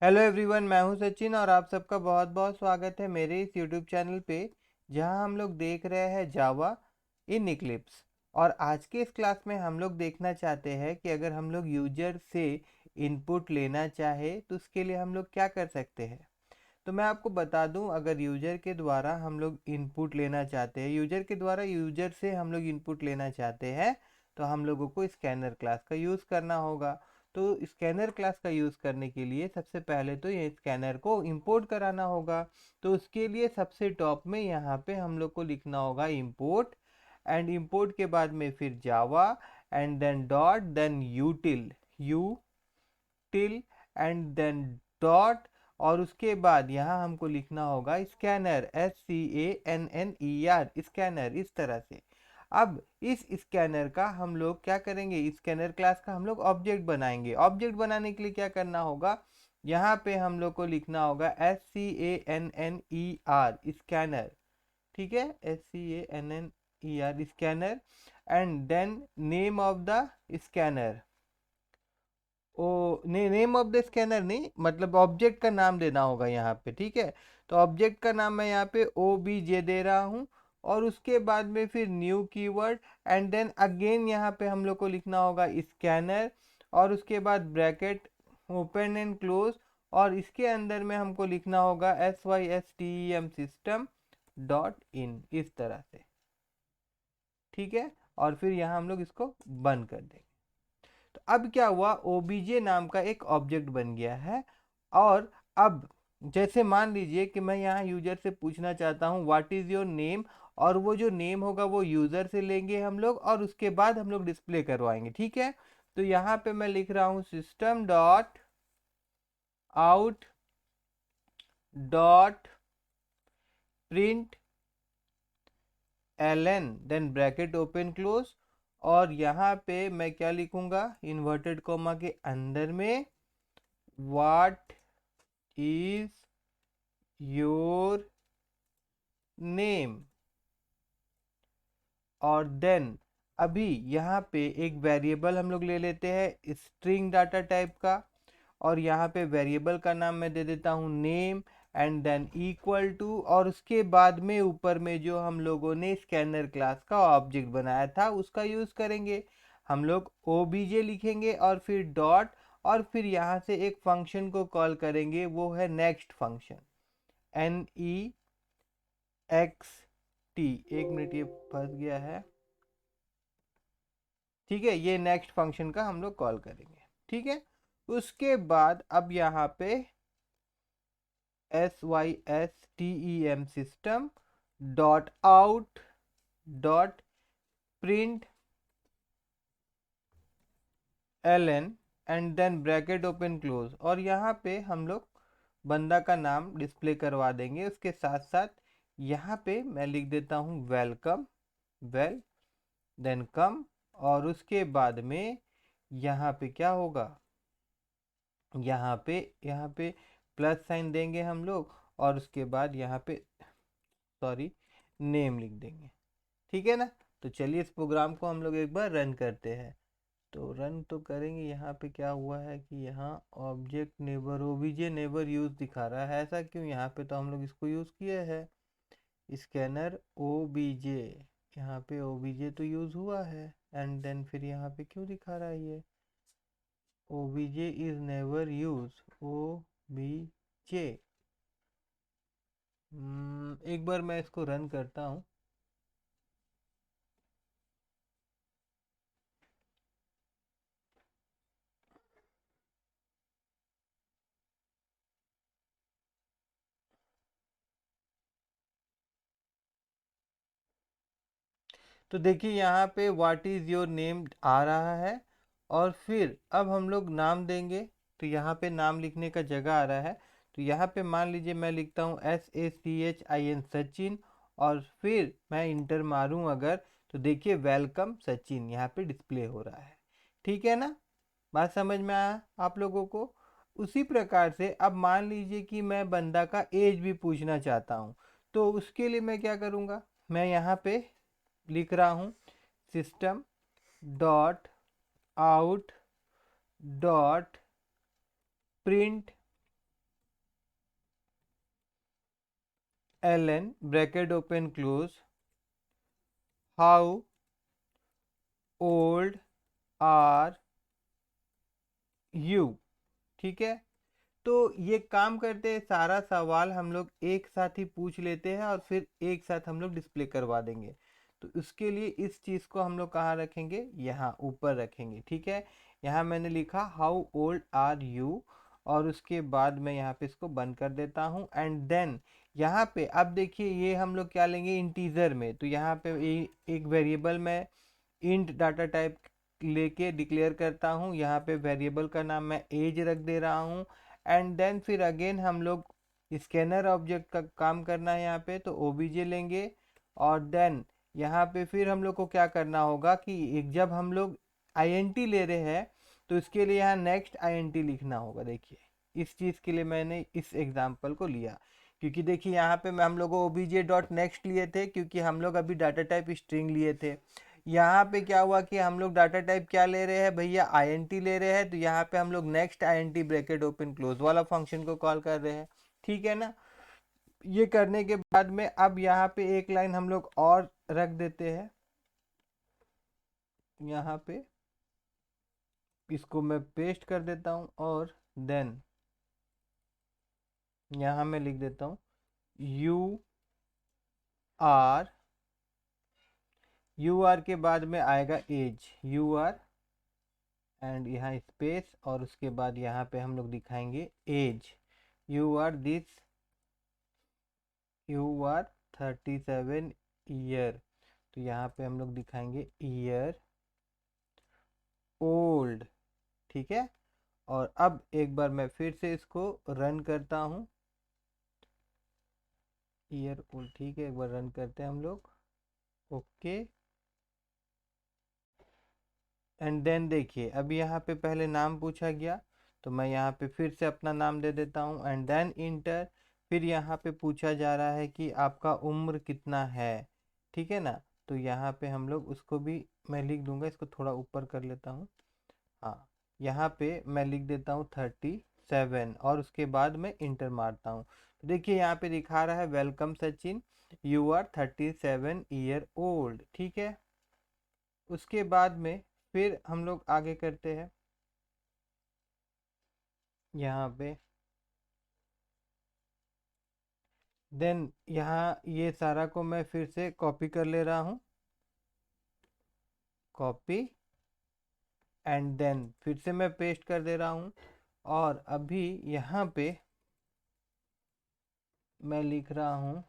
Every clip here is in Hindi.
हेलो एवरीवन, मैं हूं सचिन और आप सबका बहुत बहुत स्वागत है मेरे इस यूट्यूब चैनल पे, जहां हम लोग देख रहे हैं जावा इन इक्लिप्स। और आज के इस क्लास में हम लोग देखना चाहते हैं कि अगर हम लोग यूजर से इनपुट लेना चाहे तो उसके लिए हम लोग क्या कर सकते हैं। तो मैं आपको बता दूं, अगर यूजर के द्वारा हम लोग इनपुट लेना चाहते हैं, यूजर से हम लोग इनपुट लेना चाहते हैं, तो हम लोगों को स्कैनर क्लास का यूज़ करना होगा। तो स्कैनर क्लास का यूज़ करने के लिए सबसे पहले तो ये स्कैनर को इंपोर्ट कराना होगा। तो उसके लिए सबसे टॉप में यहाँ पे हम लोग को लिखना होगा इंपोर्ट, एंड इंपोर्ट के बाद में फिर Java, and then dot, then util, till, and then dot. और उसके बाद यहाँ हमको लिखना होगा स्कैनर, SCANNER, स्कैनर, इस तरह से। अब इस स्कैनर का हम लोग क्या करेंगे, स्कैनर क्लास का हम लोग ऑब्जेक्ट बनाएंगे। ऑब्जेक्ट बनाने के लिए क्या करना होगा, यहाँ पे हम लोग को लिखना होगा SCANNER, स्कैनर। ठीक है, SCANNER, scanner, and then name of the scanner. Oh, name of the scanner नहीं, मतलब ऑब्जेक्ट का नाम देना होगा यहाँ पे। ठीक है, तो ऑब्जेक्ट का नाम मैं यहाँ पे OBJ दे रहा हूँ। और उसके बाद में फिर new keyword, and then again यहाँ पे हम लोग को लिखना होगा स्कैनर, और उसके बाद ब्रैकेट ओपन एंड क्लोज, और इसके अंदर में हमको लिखना होगा SYSTEM सिस्टम डॉट इन, इस तरह से। ठीक है, और फिर यहाँ हम लोग इसको बंद कर देंगे। तो अब क्या हुआ, ओबीजे नाम का एक ऑब्जेक्ट बन गया है। और अब जैसे मान लीजिए कि मैं यहाँ यूजर से पूछना चाहता हूँ व्हाट इज योर नेम, और वो जो नेम होगा वो यूजर से लेंगे हम लोग, और उसके बाद हम लोग डिस्प्ले करवाएंगे। ठीक है, तो यहाँ पे मैं लिख रहा हूँ system dot out dot print ln, then bracket open close. और यहाँ पे मैं क्या लिखूंगा, इन्वर्टेड कॉमा के अंदर में, व्हाट इज योर नेम। और देन अभी यहाँ पे एक वेरिएबल हम लोग ले लेते हैं स्ट्रिंग डाटा टाइप का, और यहाँ पे वेरिएबल का नाम मैं दे देता हूँ name, and then equal to, और उसके बाद में ऊपर में जो हम लोगों ने स्कैनर क्लास का ऑब्जेक्ट बनाया था उसका यूज़ करेंगे। हम लोग OBJ लिखेंगे और फिर डॉट, और फिर यहाँ से एक फंक्शन को कॉल करेंगे, वो है नेक्स्ट फंक्शन, NEXT। एक मिनट, ये फंस गया है। ठीक है, ये नेक्स्ट फंक्शन का हम लोग कॉल करेंगे। ठीक है, उसके बाद अब यहाँ पे SYSTEM system dot out dot print ln, and then bracket open close, और यहाँ पे हम लोग बंदा का नाम डिस्प्ले करवा देंगे। उसके साथ साथ यहाँ पे मैं लिख देता हूँ वेलकम, वेल, देन कम। और उसके बाद में यहाँ पे क्या होगा, यहाँ पे प्लस साइन देंगे हम लोग, और उसके बाद यहाँ पे सॉरी नेम लिख देंगे। ठीक है ना। तो चलिए इस प्रोग्राम को हम लोग एक बार रन करते हैं। तो रन तो करेंगे। यहाँ पे क्या हुआ है कि यहाँ object neighbour OBJ neighbour use दिखा रहा है, ऐसा क्यों। यहाँ पे तो हम लोग इसको यूज़ किए हैं, स्कैनर OBJ। यहाँ पे OBJ तो यूज़ हुआ है, एंड देन फिर यहाँ पे क्यों दिखा रहा है ये OBJ is never use, OBJ। एक बार मैं इसको रन करता हूँ। तो देखिए यहाँ पे व्हाट इज़ योर नेम आ रहा है, और फिर अब हम लोग नाम देंगे। तो यहाँ पे नाम लिखने का जगह आ रहा है, तो यहाँ पे मान लीजिए मैं लिखता हूँ SACHIN, सचिन। और फिर मैं इंटर मारूँ अगर, तो देखिए वेलकम सचिन यहाँ पे डिस्प्ले हो रहा है। ठीक है ना, बात समझ में आया आप लोगों को। उसी प्रकार से अब मान लीजिए कि मैं बंदा का एज भी पूछना चाहता हूँ, तो उसके लिए मैं क्या करूँगा, मैं यहाँ पे लिख रहा हूँ system dot out dot print ln bracket open close how old are you. ठीक है, तो ये काम करते हैं, सारा सवाल हम लोग एक साथ ही पूछ लेते हैं और फिर एक साथ हम लोग डिस्प्ले करवा देंगे। तो उसके लिए इस चीज़ को हम लोग कहाँ रखेंगे, यहाँ ऊपर रखेंगे। ठीक है, यहाँ मैंने लिखा हाउ ओल्ड आर यू, और उसके बाद मैं यहाँ पे इसको बंद कर देता हूँ। एंड देन यहाँ पे अब देखिए ये हम लोग क्या लेंगे इंटीजर में, तो यहाँ पे एक वेरिएबल में इंट डाटा टाइप लेके डिक्लेयर करता हूँ। यहाँ पे वेरिएबल का नाम मैं एज रख दे रहा हूँ। एंड देन फिर अगेन हम लोग स्कैनर ऑब्जेक्ट का काम करना है यहाँ पे, तो ओबीजे लेंगे। और देन यहाँ पे फिर हम लोग को क्या करना होगा कि एक जब हम लोग आईएनटी ले रहे हैं तो इसके लिए यहाँ नेक्स्ट आईएनटी लिखना होगा। देखिए इस चीज़ के लिए मैंने इस एग्जाम्पल को लिया, क्योंकि देखिए यहाँ पे हम लोग ओबीजे डॉट नेक्स्ट लिए थे क्योंकि हम लोग अभी डाटा टाइप स्ट्रिंग लिए थे। यहाँ पे क्या हुआ कि हम लोग डाटा टाइप क्या ले रहे हैं भैया, आईएनटी ले रहे हैं, तो यहाँ पे हम लोग next INT bracket open close वाला फंक्शन को कॉल कर रहे हैं। ठीक है ना, ये करने के बाद में अब यहाँ पे एक लाइन हम लोग और रख देते हैं। यहाँ पे इसको मैं पेस्ट कर देता हूँ और देन यहाँ मैं लिख देता हूँ आर यू आर के बाद में आएगा एज यू आर, एंड यहाँ स्पेस, और उसके बाद यहाँ पे हम लोग दिखाएंगे age you are this you are 37 year, तो यहाँ पे हम लोग दिखाएंगे ईयर ओल्ड। ठीक है, और अब एक बार मैं फिर से इसको रन करता हूँ, ईयर ओल्ड। ठीक है, एक बार रन करते हैं हम लोग। ओके, एंड देन देखिए अब यहाँ पे पहले नाम पूछा गया, तो मैं यहाँ पे फिर से अपना नाम दे देता हूँ एंड देन इंटर। फिर यहाँ पे पूछा जा रहा है कि आपका उम्र कितना है। ठीक है ना, तो यहाँ पे हम लोग उसको भी मैं लिख दूंगा, इसको थोड़ा ऊपर कर लेता हूँ। हाँ, यहाँ पे मैं लिख देता हूँ 37 और उसके बाद मैं इंटर मारता हूँ। तो देखिए यहाँ पे दिखा रहा है welcome Sachin, you are 37 year old. ठीक है, उसके बाद में फिर हम लोग आगे करते हैं। यहाँ पे देन यहाँ ये सारा को मैं फिर से कॉपी कर ले रहा हूँ, कॉपी, एंड देन फिर से मैं पेस्ट कर दे रहा हूँ। और अभी यहाँ पे मैं लिख रहा हूँ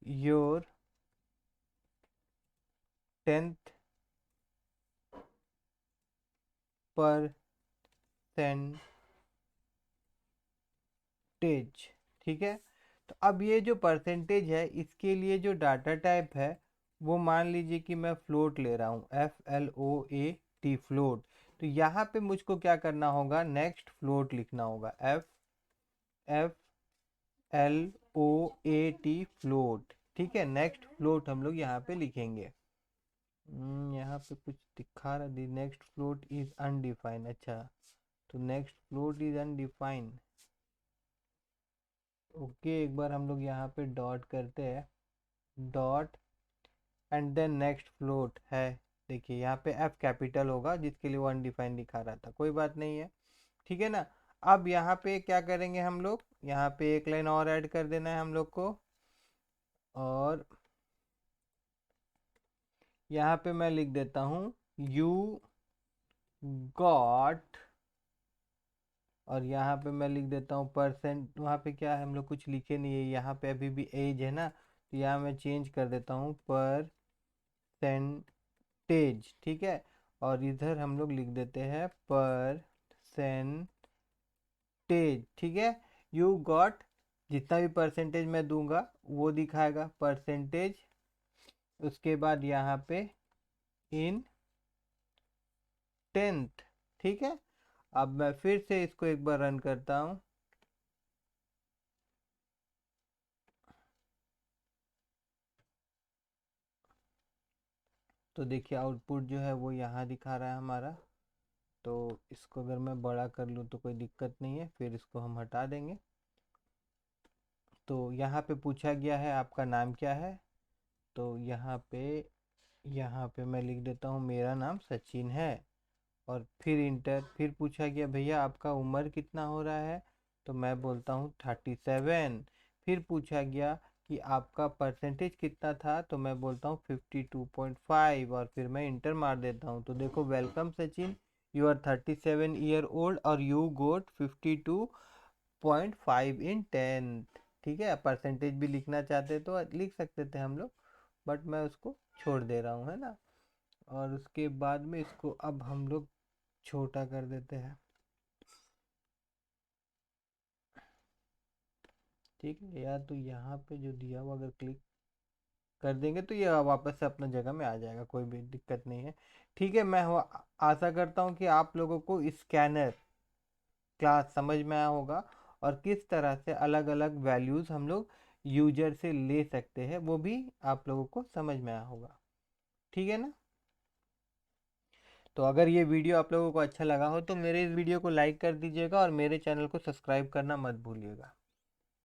योर 10th परसेंटेज। ठीक है, तो अब ये जो परसेंटेज है इसके लिए जो डाटा टाइप है वो मान लीजिए कि मैं फ्लोट ले रहा हूँ, FLOAT फ्लोट। तो यहाँ पे मुझको क्या करना होगा, नेक्स्ट फ्लोट लिखना होगा, FLOAT फ्लोट। ठीक है, नेक्स्ट फ्लोट हम लोग यहाँ पे लिखेंगे। यहाँ पे कुछ दिखा रहा है, नेक्स्ट फ्लोट इज अनडिफाइंड। अच्छा, तो next float is undefined. Okay, एक बार हम लोग यहाँ पे डॉट करते हैं, dot, and then next float है। देखिए यहाँ पे एफ कैपिटल होगा जिसके लिए वो अनडिफाइंड दिखा रहा था, कोई बात नहीं है। ठीक है ना, अब यहाँ पे क्या करेंगे हम लोग, यहाँ पे एक लाइन और ऐड कर देना है हम लोग को। और यहाँ पे मैं लिख देता हूँ यू गॉट, और यहाँ पे मैं लिख देता हूँ परसेंट। वहाँ पे क्या है, हम लोग कुछ लिखे नहीं है, यहाँ पे अभी भी एज है ना, तो यहाँ मैं चेंज कर देता हूँ परसेंटेज। ठीक है, और इधर हम लोग लिख देते हैं परसेंटेज। ठीक है, यू गॉट, जितना भी परसेंटेज मैं दूंगा वो दिखाएगा परसेंटेज। उसके बाद यहाँ पे इन 10th। ठीक है, अब मैं फिर से इसको एक बार रन करता हूँ। तो देखिए आउटपुट जो है वो यहाँ दिखा रहा है हमारा। तो इसको अगर मैं बड़ा कर लूँ तो कोई दिक्कत नहीं है, फिर इसको हम हटा देंगे। तो यहाँ पे पूछा गया है आपका नाम क्या है, तो यहाँ पे मैं लिख देता हूँ मेरा नाम सचिन है। और फिर इंटर। फिर पूछा गया भैया आपका उम्र कितना हो रहा है, तो मैं बोलता हूँ 37। फिर पूछा गया कि आपका परसेंटेज कितना था, तो मैं बोलता हूँ 52.5 और फिर मैं इंटर मार देता हूँ। तो देखो, welcome Sachin, you are 37 year old और यू गोट 52.5 इन 10th। ठीक है, परसेंटेज भी लिखना चाहते तो लिख सकते थे हम लोग, बट मैं उसको छोड़ दे रहा हूँ, है ना। और उसके बाद में इसको अब हम लोग छोटा कर देते हैं। ठीक है, या तो यहाँ पे जो दिया हुआ अगर क्लिक कर देंगे तो ये वापस से अपना जगह में आ जाएगा, कोई भी दिक्कत नहीं है। ठीक है, मैं आशा करता हूँ कि आप लोगों को स्कैनर क्लास समझ में आया होगा और किस तरह से अलग अलग वैल्यूज़ हम लोग यूजर से ले सकते हैं वो भी आप लोगों को समझ में आया होगा। ठीक है ना। तो अगर ये वीडियो आप लोगों को अच्छा लगा हो तो मेरे इस वीडियो को लाइक कर दीजिएगा और मेरे चैनल को सब्सक्राइब करना मत भूलिएगा।